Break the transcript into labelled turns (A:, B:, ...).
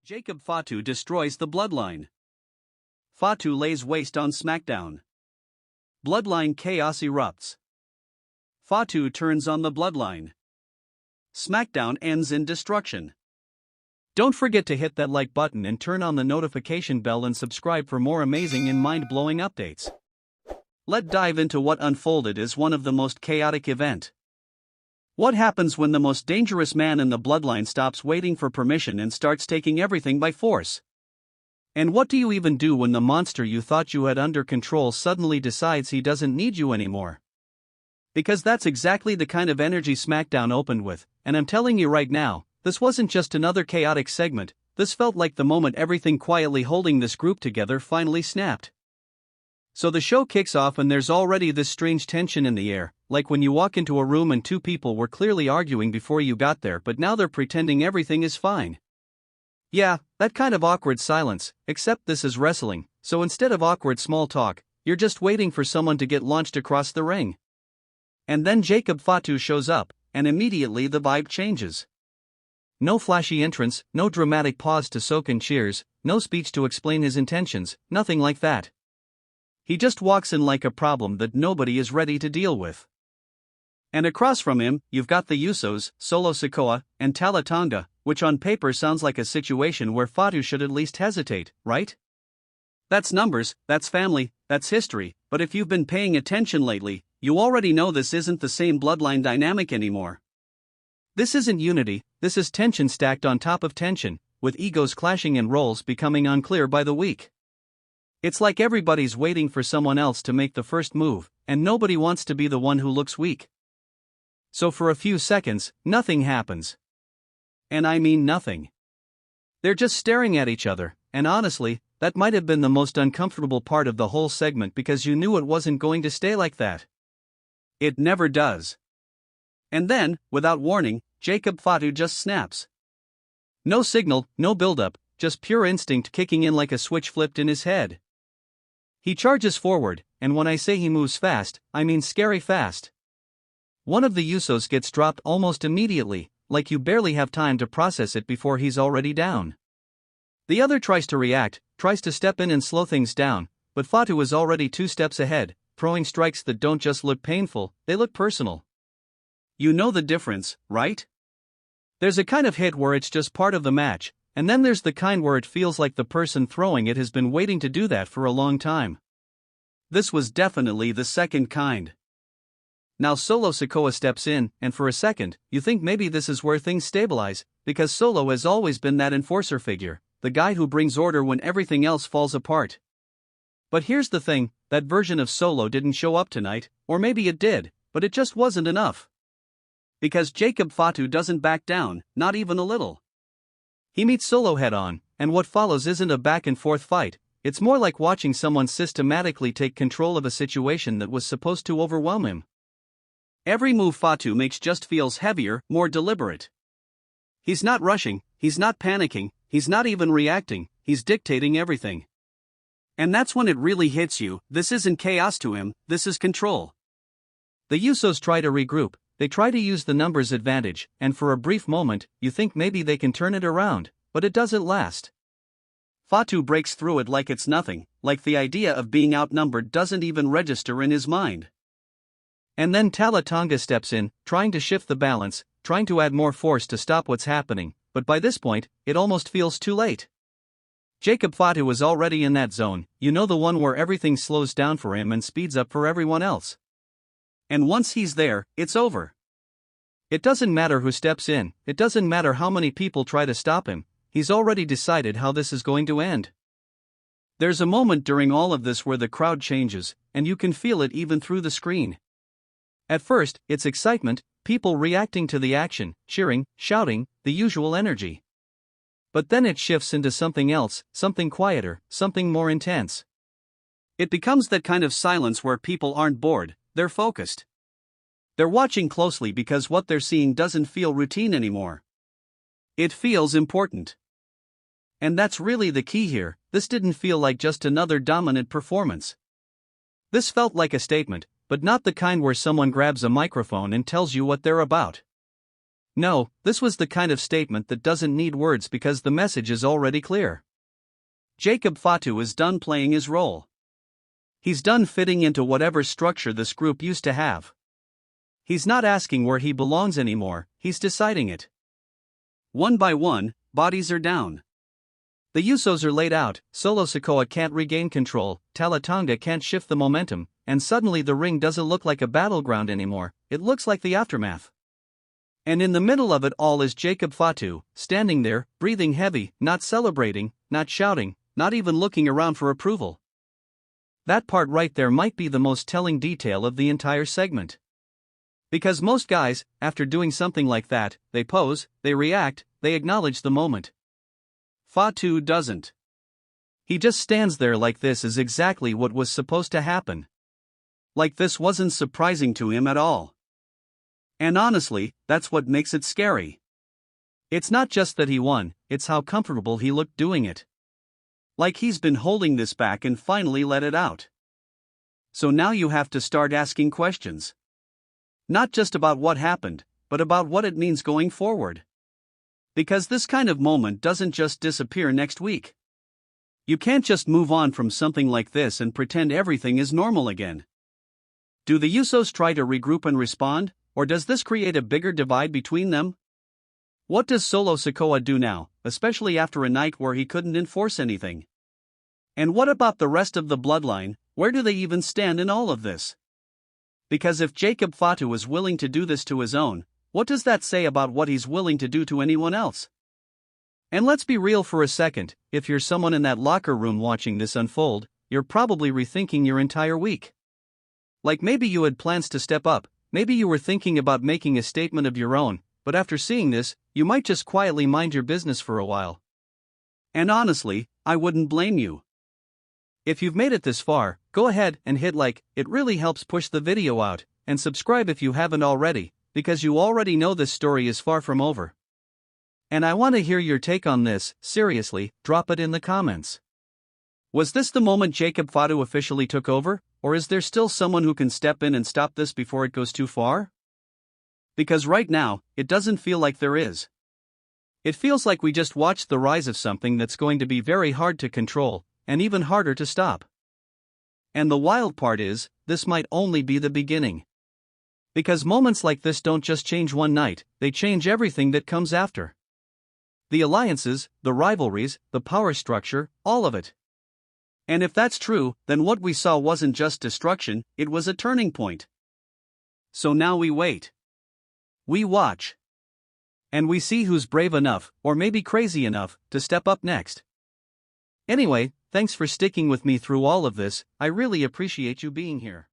A: Jacob Fatu destroys the Bloodline. Fatu lays waste on Smackdown. Bloodline chaos erupts. Fatu turns on the Bloodline. Smackdown ends in destruction. Don't forget to hit that like button and turn on the notification bell and subscribe for more amazing and mind-blowing updates. Let's dive into what unfolded as one of the most chaotic events. What happens when the most dangerous man in the Bloodline stops waiting for permission and starts taking everything by force? And what do you even do when the monster you thought you had under control suddenly decides he doesn't need you anymore? Because that's exactly the kind of energy Smackdown opened with, and I'm telling you right now, this wasn't just another chaotic segment, this felt like the moment everything quietly holding this group together finally snapped. So the show kicks off and there's already this strange tension in the air, like when you walk into a room and two people were clearly arguing before you got there but now they're pretending everything is fine. Yeah, that kind of awkward silence, except this is wrestling, so instead of awkward small talk, you're just waiting for someone to get launched across the ring. And then Jacob Fatu shows up, and immediately the vibe changes. No flashy entrance, no dramatic pause to soak in cheers, no speech to explain his intentions, nothing like that. He just walks in like a problem that nobody is ready to deal with. And across from him, you've got the Usos, Solo Sikoa, and Talla Tonga, which on paper sounds like a situation where Fatu should at least hesitate, right? That's numbers, that's family, that's history, but if you've been paying attention lately, you already know this isn't the same Bloodline dynamic anymore. This isn't unity, this is tension stacked on top of tension, with egos clashing and roles becoming unclear by the week. It's like everybody's waiting for someone else to make the first move, and nobody wants to be the one who looks weak. So for a few seconds, nothing happens. And I mean nothing. They're just staring at each other, and honestly, that might have been the most uncomfortable part of the whole segment because you knew it wasn't going to stay like that. It never does. And then, without warning, Jacob Fatu just snaps. No signal, no build-up, just pure instinct kicking in like a switch flipped in his head. He charges forward, and when I say he moves fast, I mean scary fast. One of the Usos gets dropped almost immediately, like you barely have time to process it before he's already down. The other tries to react, tries to step in and slow things down, but Fatu is already 2 steps ahead, throwing strikes that don't just look painful, they look personal. You know the difference, right? There's a kind of hit where it's just part of the match, and then there's the kind where it feels like the person throwing it has been waiting to do that for a long time. This was definitely the second kind. Now Solo Sikoa steps in, and for a second, you think maybe this is where things stabilize, because Solo has always been that enforcer figure, the guy who brings order when everything else falls apart. But here's the thing, that version of Solo didn't show up tonight, or maybe it did, but it just wasn't enough. Because Jacob Fatu doesn't back down, not even a little. He meets Solo head-on, and what follows isn't a back-and-forth fight, it's more like watching someone systematically take control of a situation that was supposed to overwhelm him. Every move Fatu makes just feels heavier, more deliberate. He's not rushing, he's not panicking, he's not even reacting, he's dictating everything. And that's when it really hits you, this isn't chaos to him, this is control. The Usos try to regroup. They try to use the numbers advantage, and for a brief moment, you think maybe they can turn it around, but it doesn't last. Fatu breaks through it like it's nothing, like the idea of being outnumbered doesn't even register in his mind. And then Talla Tonga steps in, trying to shift the balance, trying to add more force to stop what's happening, but by this point, it almost feels too late. Jacob Fatu is already in that zone, you know, the one where everything slows down for him and speeds up for everyone else. And once he's there, it's over. It doesn't matter who steps in, it doesn't matter how many people try to stop him, he's already decided how this is going to end. There's a moment during all of this where the crowd changes, and you can feel it even through the screen. At first, it's excitement, people reacting to the action, cheering, shouting, the usual energy. But then it shifts into something else, something quieter, something more intense. It becomes that kind of silence where people aren't bored, they're focused. They're watching closely because what they're seeing doesn't feel routine anymore. It feels important. And that's really the key here, this didn't feel like just another dominant performance. This felt like a statement, but not the kind where someone grabs a microphone and tells you what they're about. No, this was the kind of statement that doesn't need words because the message is already clear. Jacob Fatu is done playing his role. He's done fitting into whatever structure this group used to have. He's not asking where he belongs anymore, he's deciding it. One by one, bodies are down. The Usos are laid out, Solo Sikoa can't regain control, Talla Tonga can't shift the momentum, and suddenly the ring doesn't look like a battleground anymore, it looks like the aftermath. And in the middle of it all is Jacob Fatu, standing there, breathing heavy, not celebrating, not shouting, not even looking around for approval. That part right there might be the most telling detail of the entire segment. Because most guys, after doing something like that, they pose, they react, they acknowledge the moment. Fatu doesn't. He just stands there like this is exactly what was supposed to happen. Like this wasn't surprising to him at all. And honestly, that's what makes it scary. It's not just that he won, it's how comfortable he looked doing it. Like he's been holding this back and finally let it out. So now you have to start asking questions. Not just about what happened, but about what it means going forward. Because this kind of moment doesn't just disappear next week. You can't just move on from something like this and pretend everything is normal again. Do the Usos try to regroup and respond, or does this create a bigger divide between them? What does Solo Sikoa do now, especially after a night where he couldn't enforce anything? And what about the rest of the bloodline, where do they even stand in all of this? Because if Jacob Fatu is willing to do this to his own, what does that say about what he's willing to do to anyone else? And let's be real for a second, if you're someone in that locker room watching this unfold, you're probably rethinking your entire week. Like maybe you had plans to step up, maybe you were thinking about making a statement of your own, but after seeing this, you might just quietly mind your business for a while. And honestly, I wouldn't blame you. If you've made it this far, go ahead and hit like, it really helps push the video out, and subscribe if you haven't already, because you already know this story is far from over. And I want to hear your take on this, seriously, drop it in the comments. Was this the moment Jacob Fatu officially took over, or is there still someone who can step in and stop this before it goes too far? Because right now, it doesn't feel like there is. It feels like we just watched the rise of something that's going to be very hard to control, and even harder to stop. And the wild part is, this might only be the beginning. Because moments like this don't just change one night, they change everything that comes after. The alliances, the rivalries, the power structure, all of it. And if that's true, then what we saw wasn't just destruction, it was a turning point. So now we wait. We watch. And we see who's brave enough, or maybe crazy enough, to step up next. Anyway, thanks for sticking with me through all of this, I really appreciate you being here.